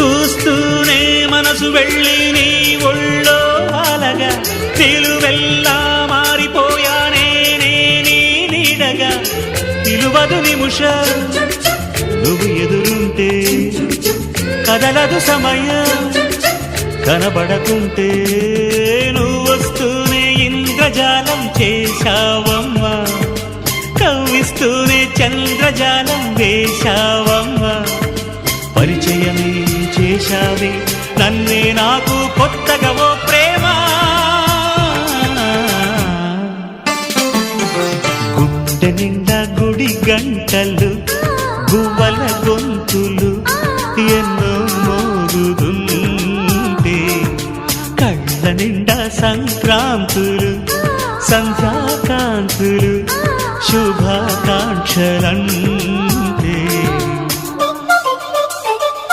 చూస్తూనే మనసు వెళ్ళి నీ ఒళ్ళో అలగా నిలువెల్లా మారిపోయానే నీ నీడగా నిలువదు నిముషం నువ్వు ఎదురుంటే కదలదు సమయం కనబడకుంటే నువ్వు వస్తూనే ఇంద్రజాలం చేశావమ్మా కవ్విస్తూనే చంద్రజాలం వేశావమ్మా పరిచయమే చేశావే నన్నే నాకు కొత్తగా ఓ ప్రేమ గుండె నిండా గుడి గంటలు గువ్వల గొంతులు ఎన్నో మోగుతుంటే కళ్ళ నిండా సంక్రాంతులు సంధ్యాకాంతులు శుభాకాంక్షలంటే